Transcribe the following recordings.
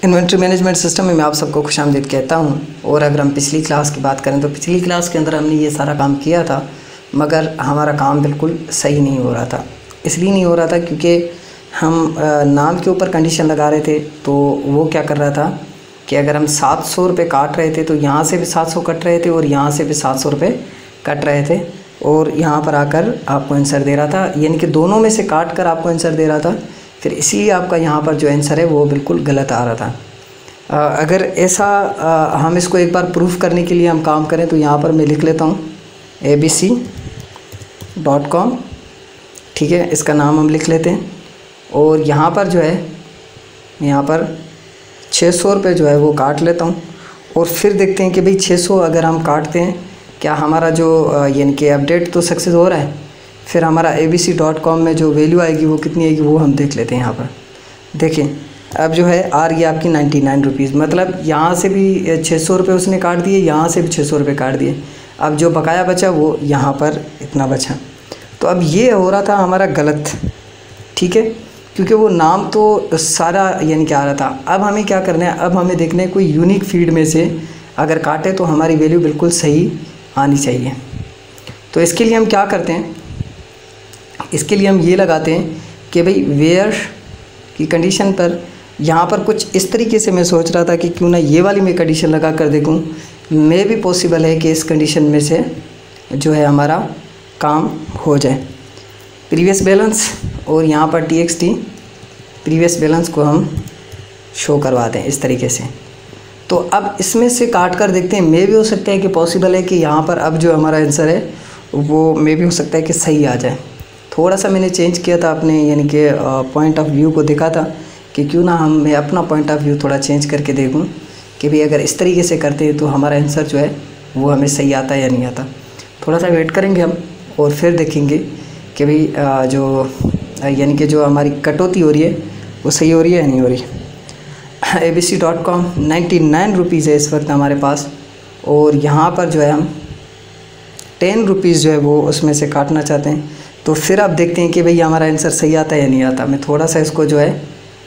Inventory management system में मैं आप सबको खुशामदीद कहता हूं। और अगर हम पिछली क्लास की बात करें तो पिछली क्लास के अंदर हमने ये सारा काम किया था, मगर हमारा काम बिल्कुल सही नहीं हो रहा था। इसलिए नहीं हो रहा था क्योंकि हम नाम के ऊपर कंडीशन लगा रहे थे। तो वो क्या कर रहा था कि अगर हम 700 रुपये काट रहे थे तो यहाँ से भी 700 कट रहे थे और यहाँ से भी 700 रुपये कट रहे थे, और यहाँ पर आकर आपको आंसर दे रहा था, यानी कि दोनों में से काट कर आपको आंसर दे रहा था। फिर इसलिए आपका यहाँ पर जो आंसर है वो बिल्कुल गलत आ रहा था। अगर ऐसा हम इसको एक बार प्रूफ करने के लिए हम काम करें तो यहाँ पर मैं लिख लेता हूँ abc.com, ठीक है, इसका नाम हम लिख लेते हैं। और यहाँ पर जो है यहाँ पर 600 रुपये जो है वो काट लेता हूँ। और फिर देखते हैं कि भाई 600 अगर हम काटते हैं क्या हमारा जो यानी कि अपडेट तो सक्सेस हो रहा है। फिर हमारा abc.com में जो वैल्यू आएगी वो कितनी आएगी वो हम देख लेते हैं। यहाँ पर देखें, अब जो है आ रही है आपकी 99 रुपीज़, मतलब यहाँ से भी 600 रुपये उसने काट दिए, यहाँ से भी 600 रुपये काट दिए। अब जो बकाया बचा वो यहाँ पर इतना बचा। तो अब ये हो रहा था हमारा गलत, ठीक है, क्योंकि वो नाम तो सारा यानी कि आ रहा था। अब हमें क्या करना है, अब हमें देखना है कोई यूनिक फील्ड में से अगर काटे तो हमारी वैल्यू बिल्कुल सही आनी चाहिए। तो इसके लिए हम क्या करते हैं, इसके लिए हम ये लगाते हैं कि भाई वेयर की कंडीशन पर यहाँ पर कुछ इस तरीके से मैं सोच रहा था कि क्यों ना ये वाली मैं कंडीशन लगा कर देखूँ, मे भी पॉसिबल है कि इस कंडीशन में से जो है हमारा काम हो जाए। प्रीवियस बैलेंस और यहाँ पर txt प्रीवियस बैलेंस को हम शो करवा दें इस तरीके से। तो अब इसमें से काट कर देखते हैं, मे भी हो सकता है कि पॉसिबल है कि यहाँ पर अब जो हमारा आंसर है वो मे भी हो सकता है कि सही आ जाए। थोड़ा सा मैंने चेंज किया था अपने यानी कि पॉइंट ऑफ व्यू को देखा था कि क्यों ना मैं अपना पॉइंट ऑफ व्यू थोड़ा चेंज करके देखूं कि भाई अगर इस तरीके से करते हैं तो हमारा आंसर जो है वो हमें सही आता है या नहीं आता। थोड़ा सा वेट करेंगे हम और फिर देखेंगे कि भाई जो यानी कि जो हमारी कटौती हो रही है वो सही हो रही है या नहीं हो रही। abc.com 99 रुपीज़ है इस वक्त हमारे पास, और यहाँ पर जो है हम 10 रुपीज़ जो है वो उसमें से काटना चाहते हैं। तो फिर आप देखते हैं कि भाई हमारा आंसर सही आता है या नहीं आता। मैं थोड़ा सा इसको जो है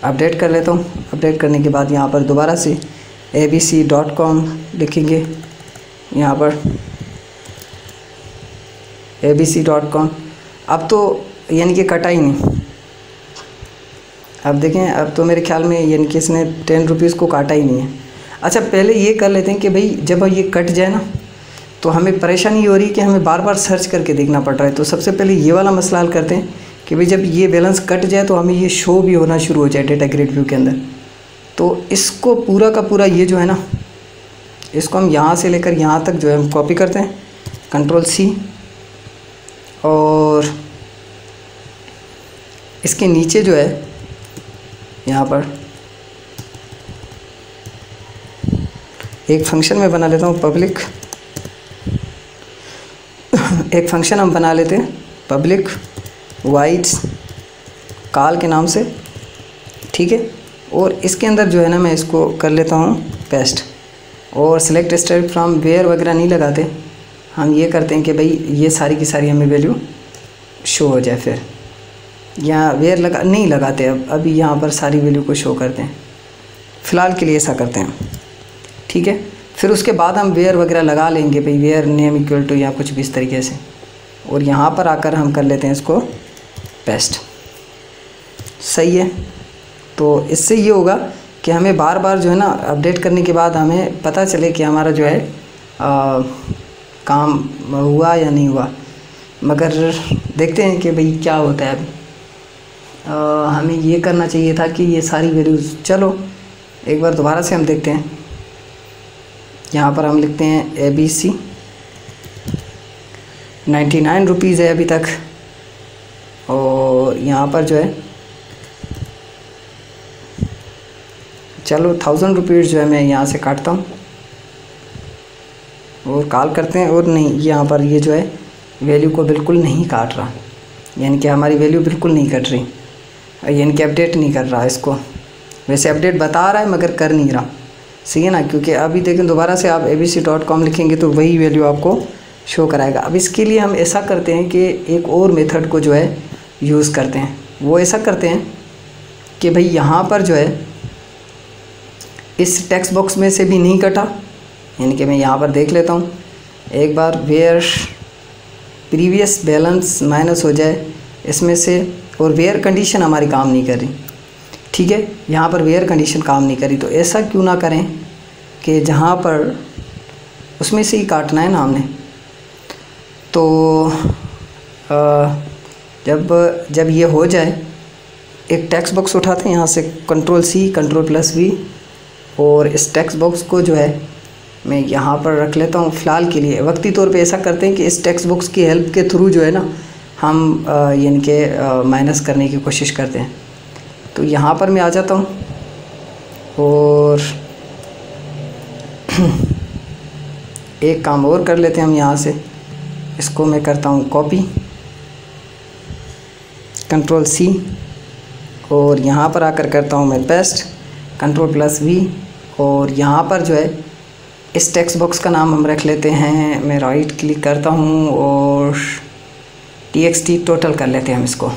अपडेट कर लेता हूँ। अपडेट करने के बाद यहाँ पर दोबारा से abc.com लिखेंगे, यहाँ पर abc.com। अब तो यानी कि कटा ही नहीं। अब देखें, अब तो मेरे ख्याल में यानी कि इसने 10 रुपीज़ को काटा ही नहीं है। अच्छा, पहले ये कर लेते हैं कि भाई जब ये कट जाए ना तो हमें परेशानी हो रही है कि हमें बार बार सर्च करके देखना पड़ रहा है। तो सबसे पहले ये वाला मसला हल करते हैं कि भाई जब ये बैलेंस कट जाए तो हमें ये शो भी होना शुरू हो जाए डेटा ग्रिड व्यू के अंदर। तो इसको पूरा का पूरा ये जो है ना, इसको हम यहाँ से लेकर यहाँ तक जो है हम कॉपी करते हैं, Ctrl+C, और इसके नीचे जो है यहाँ पर एक फंक्शन में बना लेता हूँ पब्लिक, एक फंक्शन हम बना लेते हैं पब्लिक वाइड्स कॉल के नाम से, ठीक है। और इसके अंदर जो है ना मैं इसको कर लेता हूँ पेस्ट, और सिलेक्ट स्टेट फ्रॉम वेयर वगैरह नहीं लगाते, हम ये करते हैं कि भाई ये सारी की सारी हमें वैल्यू शो हो जाए। फिर यहाँ वेयर नहीं लगाते, अब अभी यहाँ पर सारी वैल्यू को शो करते हैं। फ़िलहाल के लिए ऐसा करते हैं, ठीक है। फिर उसके बाद हम वेयर वगैरह लगा लेंगे, भाई वेयर नेम इक्वल टू या कुछ भी इस तरीके से, और यहाँ पर आकर हम कर लेते हैं इसको पेस्ट। सही है। तो इससे ये होगा कि हमें बार बार जो है ना अपडेट करने के बाद हमें पता चले कि हमारा जो है काम हुआ या नहीं हुआ। मगर देखते हैं कि भाई क्या होता है। हमें ये करना चाहिए था कि ये सारी वैल्यूज़, चलो एक बार दोबारा से हम देखते हैं। यहाँ पर हम लिखते हैं abc 99 रुपीज़ है अभी तक, और यहाँ पर जो है चलो 1000 रुपीज़ जो है मैं यहाँ से काटता हूँ और कॉल करते हैं। और नहीं, यहाँ पर ये जो है वैल्यू को बिल्कुल नहीं काट रहा, यानी कि हमारी वैल्यू बिल्कुल नहीं कट रही, यानी कि अपडेट नहीं कर रहा इसको। वैसे अपडेट बता रहा है मगर कर नहीं रहा, सही है ना। क्योंकि अभी देखें दोबारा से आप abc.com लिखेंगे तो वही वैल्यू आपको शो कराएगा। अब इसके लिए हम ऐसा करते हैं कि एक और मेथड को जो है यूज़ करते हैं। वो ऐसा करते हैं कि भाई यहाँ पर जो है इस टेक्स्ट बॉक्स में से भी नहीं कटा, यानी कि मैं यहाँ पर देख लेता हूँ एक बार, वेयर प्रीवियस बैलेंस माइनस हो जाए इसमें से, और वेयर कंडीशन हमारी काम नहीं कर रही, ठीक है, यहाँ पर वेयर कंडीशन काम नहीं करी। तो ऐसा क्यों ना करें कि जहाँ पर उसमें से ही काटना है ना हमने, तो जब ये हो जाए एक टेक्स्ट बॉक्स उठाते हैं यहाँ से, कंट्रोल+C कंट्रोल+V, और इस टेक्स्ट बॉक्स को जो है मैं यहाँ पर रख लेता हूँ फ़िलहाल के लिए। वक्ती तौर पे ऐसा करते हैं कि इस टेक्स्ट बॉक्स की हेल्प के थ्रू जो है ना हम यानी कि माइनस करने की कोशिश करते हैं। तो यहाँ पर मैं आ जाता हूँ और एक काम और कर लेते हैं हम, यहाँ से इसको मैं करता हूँ कॉपी, कंट्रोल+C, और यहाँ पर आकर करता हूँ मैं पेस्ट, कंट्रोल+V, और यहाँ पर जो है इस टेक्स्ट बॉक्स का नाम हम रख लेते हैं, मैं राइट क्लिक करता हूँ और txt टोटल कर लेते हैं हम इसको।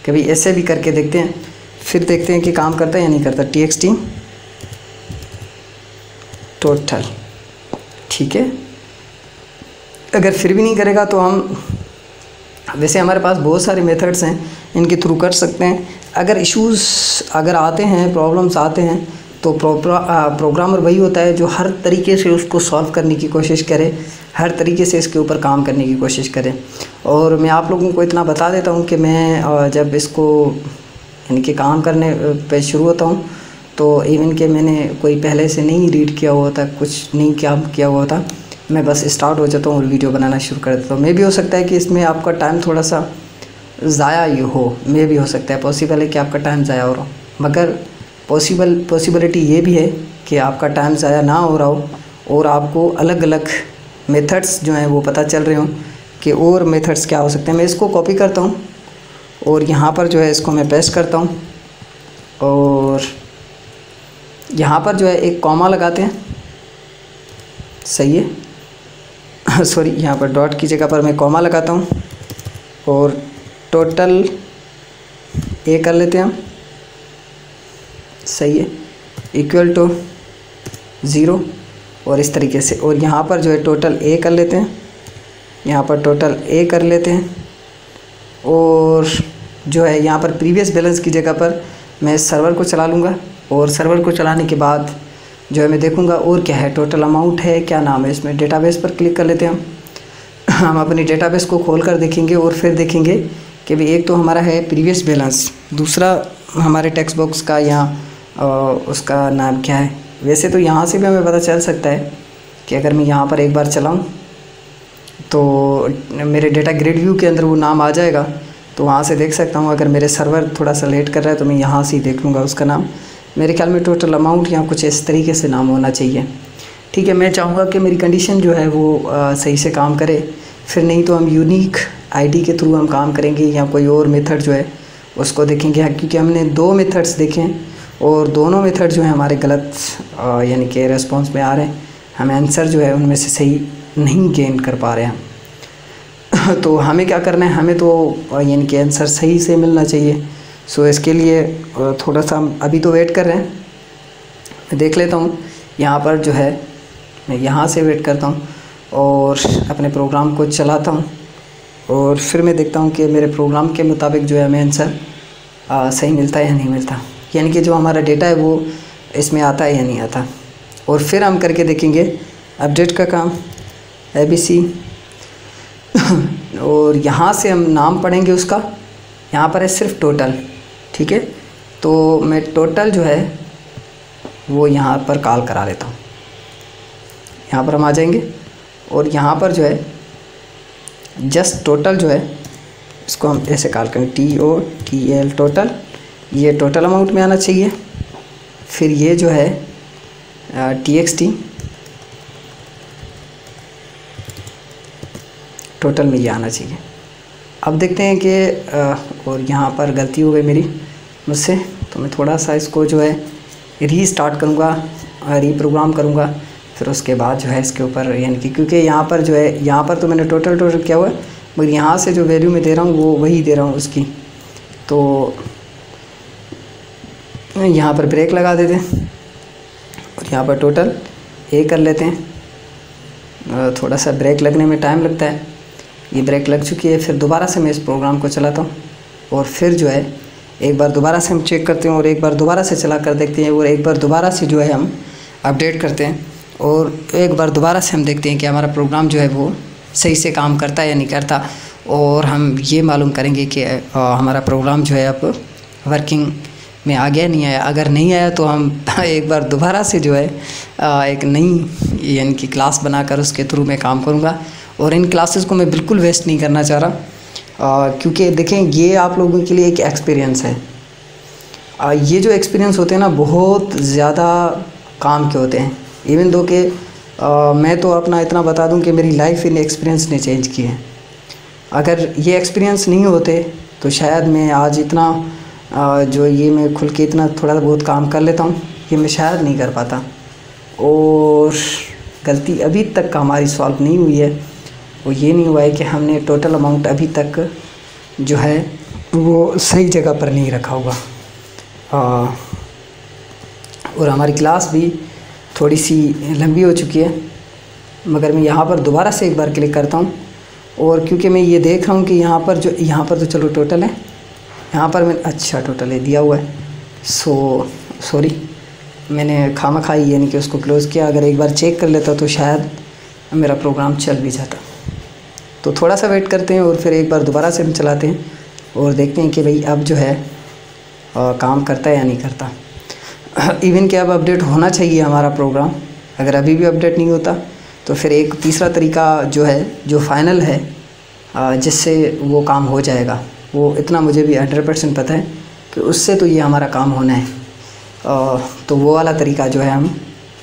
कभी ऐसे भी करके देखते हैं, फिर देखते हैं कि काम करता है या नहीं करता। txt टोटल, ठीक है। अगर फिर भी नहीं करेगा तो हम, वैसे हमारे पास बहुत सारे मेथड्स हैं इनके थ्रू कर सकते हैं। अगर इश्यूज़ अगर आते हैं, प्रॉब्लम्स आते हैं, तो प्रोग्रामर वही होता है जो हर तरीके से उसको सॉल्व करने की कोशिश करे, हर तरीके से इसके ऊपर काम करने की कोशिश करे। और मैं आप लोगों को इतना बता देता हूँ कि मैं जब इसको यानी कि काम करने पे शुरू होता हूँ तो इवन कि मैंने कोई पहले से नहीं रीड किया हुआ था, कुछ नहीं किया हुआ था, मैं बस स्टार्ट हो जाता हूँ और वीडियो बनाना शुरू कर देता हूँ। मे भी हो सकता है कि इसमें आपका टाइम थोड़ा सा ज़ाया ही हो, मे भी हो सकता है, पॉसिबल है कि आपका टाइम ज़ाया हो रहा हो, मगर पॉसिबिलिटी ये भी है कि आपका टाइम ज़ाया ना हो रहा हो और आपको अलग अलग मेथड्स जो हैं वो पता चल रहे हों कि और मेथड्स क्या हो सकते हैं। मैं इसको कॉपी करता हूँ और यहाँ पर जो है इसको मैं पेस्ट करता हूँ, और यहाँ पर जो है एक कॉमा लगाते हैं, सही है, सॉरी, यहाँ पर डॉट की जगह पर मैं कॉमा लगाता हूँ, और टोटल ए कर लेते हैं हम, सही है, इक्वल टू 0, और इस तरीके से, और यहाँ पर जो है टोटल ए कर लेते हैं, यहाँ पर टोटल ए कर लेते हैं, और जो है यहाँ पर प्रीवियस बैलेंस की जगह पर मैं सर्वर को चला लूँगा, और सर्वर को चलाने के बाद जो है मैं देखूँगा और क्या है, टोटल अमाउंट है, क्या नाम है इसमें। डेटाबेस पर क्लिक कर लेते हैं हम अपनी डेटाबेस को खोल कर देखेंगे, और फिर देखेंगे कि भाई एक तो हमारा है प्रीवियस बैलेंस, दूसरा हमारे टेक्स्ट बॉक्स का यहाँ उसका नाम क्या है। वैसे तो यहाँ से भी हमें पता चल सकता है कि अगर मैं यहाँ पर एक बार चलाऊँ तो मेरे डेटा ग्रिड व्यू के अंदर वो नाम आ जाएगा, तो वहाँ से देख सकता हूँ। अगर मेरे सर्वर थोड़ा सा लेट कर रहा है तो मैं यहाँ से ही देख लूँगा उसका नाम। मेरे ख्याल में टोटल अमाउंट यहाँ कुछ इस तरीके से नाम होना चाहिए, ठीक है। मैं चाहूँगा कि मेरी कंडीशन जो है वो सही से काम करे, फिर नहीं तो हम यूनिक आईडी के थ्रू हम काम करेंगे या कोई और मेथड जो है उसको देखेंगे, क्योंकि हमने 2 मेथड्स देखे हैं और दोनों मेथड जो है हमारे गलत यानी कि रेस्पॉन्स में आ रहे हैं, हमें आंसर जो है उनमें से सही नहीं गेन कर पा रहे हैं। तो हमें क्या करना है, हमें तो यानी कि आंसर सही से मिलना चाहिए। सो इसके लिए थोड़ा सा हम अभी तो वेट कर रहे हैं, मैं देख लेता हूँ यहाँ पर जो है, मैं यहाँ से वेट करता हूँ और अपने प्रोग्राम को चलाता हूँ, और फिर मैं देखता हूँ कि मेरे प्रोग्राम के मुताबिक जो है हमें आंसर सही मिलता है या नहीं मिलता, यानी कि जो हमारा डेटा है वो इसमें आता है या नहीं आता। और फिर हम करके देखेंगे अपडेट का काम ABC, और यहाँ से हम नाम पढ़ेंगे उसका, यहाँ पर है सिर्फ टोटल, ठीक है। तो मैं टोटल जो है वो यहाँ पर कॉल करा लेता हूँ, यहाँ पर हम आ जाएंगे और यहाँ पर जो है जस्ट टोटल जो है इसको हम ऐसे कॉल करेंगे, TOTL टोटल, ये टोटल अमाउंट में आना चाहिए। फिर ये जो है TXT टोटल में ये आना चाहिए। अब देखते हैं कि और यहाँ पर गलती हो गई मेरी मुझसे, तो मैं थोड़ा सा इसको जो है रीस्टार्ट करूँगा, रीप्रोग्राम करूँगा, फिर उसके बाद जो है इसके ऊपर यानी कि, क्योंकि यहाँ पर जो है यहाँ पर तो मैंने टोटल किया हुआ है, मगर यहाँ से जो वैल्यू मैं दे रहा हूँ वो वही दे रहा हूँ उसकी। तो यहाँ पर ब्रेक लगा देते हैं और यहाँ पर टोटल ए कर लेते हैं। थोड़ा सा ब्रेक लगने में टाइम लगता है, ये ब्रेक लग चुकी है। फिर दोबारा से मैं इस प्रोग्राम को चलाता हूँ और फिर जो है एक बार दोबारा से हम चेक करते हैं और एक बार दोबारा से चला कर देखते हैं और एक बार दोबारा से जो है हम अपडेट करते हैं और एक बार दोबारा से हम देखते हैं कि हमारा प्रोग्राम जो है वो सही से काम करता है या नहीं करता। और हम ये मालूम करेंगे कि हमारा प्रोग्राम जो है अब वर्किंग में आ गया नहीं आया। अगर नहीं आया तो हम एक बार दोबारा से जो है एक नई यानी कि क्लास बनाकर उसके थ्रू मैं काम करूँगा। और इन क्लासेस को मैं बिल्कुल वेस्ट नहीं करना चाह रहा, क्योंकि देखें ये आप लोगों के लिए एक एक्सपीरियंस है। ये जो एक्सपीरियंस होते हैं ना बहुत ज़्यादा काम के होते हैं। इवन दो कि मैं तो अपना इतना बता दूं कि मेरी लाइफ इन एक्सपीरियंस ने चेंज की है। अगर ये एक्सपीरियंस नहीं होते तो शायद मैं आज इतना जो ये मैं खुल के इतना थोड़ा बहुत काम कर लेता हूँ ये मैं शायद नहीं कर पाता। और गलती अभी तक हमारी सॉल्व नहीं हुई है, वो ये नहीं हुआ है कि हमने टोटल अमाउंट अभी तक जो है वो सही जगह पर नहीं रखा होगा। और हमारी क्लास भी थोड़ी सी लंबी हो चुकी है, मगर मैं यहाँ पर दोबारा से एक बार क्लिक करता हूँ और क्योंकि मैं ये देख रहा हूँ कि यहाँ पर तो चलो टोटल है, यहाँ पर मैं अच्छा टोटल है दिया हुआ है। सॉरी मैंने खामखाई यानी कि उसको क्लोज़ किया। अगर एक बार चेक कर लेता तो शायद मेरा प्रोग्राम चल भी जाता। तो थोड़ा सा वेट करते हैं और फिर एक बार दोबारा से हम चलाते हैं और देखते हैं कि भाई अब जो है काम करता है या नहीं करता। इवन कि अब अपडेट होना चाहिए हमारा प्रोग्राम। अगर अभी भी अपडेट नहीं होता तो फिर एक तीसरा तरीका जो है जो फाइनल है जिससे वो काम हो जाएगा, वो इतना मुझे भी 100% पता है कि उससे तो ये हमारा काम होना है। तो वो वाला तरीका जो है हम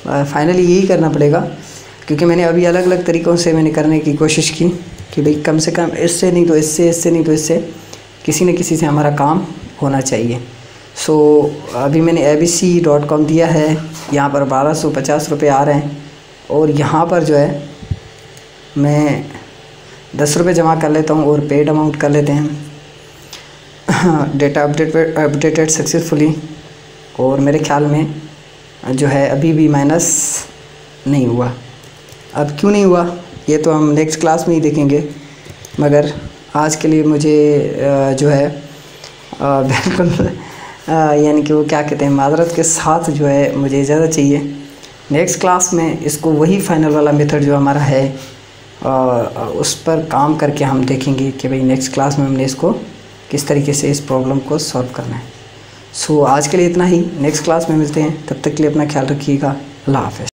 फाइनली यही करना पड़ेगा, क्योंकि मैंने अभी अलग अलग तरीक़ों से मैंने करने की कोशिश की कि भाई कम से कम इससे नहीं तो इससे, इससे नहीं तो इससे, किसी न किसी से हमारा काम होना चाहिए। अभी मैंने abc.com दिया है, यहाँ पर 1250 रुपये आ रहे हैं और यहाँ पर जो है मैं 10 रुपये जमा कर लेता हूँ और पेड अमाउंट कर लेते हैं। Data updated successfully. और मेरे ख्याल में जो है अभी भी माइनस नहीं हुआ। अब क्यों नहीं हुआ ये तो हम नेक्स्ट क्लास में ही देखेंगे, मगर आज के लिए मुझे जो है बिल्कुल यानी कि वो क्या कहते हैं माजरत के साथ जो है मुझे इजाज़त चाहिए। नेक्स्ट क्लास में इसको वही फाइनल वाला मेथड जो हमारा है उस पर काम करके हम देखेंगे कि भाई नेक्स्ट क्लास में हमने इसको किस तरीके से इस प्रॉब्लम को सॉल्व करना है। आज के लिए इतना ही, नेक्स्ट क्लास में मिलते हैं, तब तक के लिए अपना ख्याल रखिएगा। अल्लाह हाफ़िज़।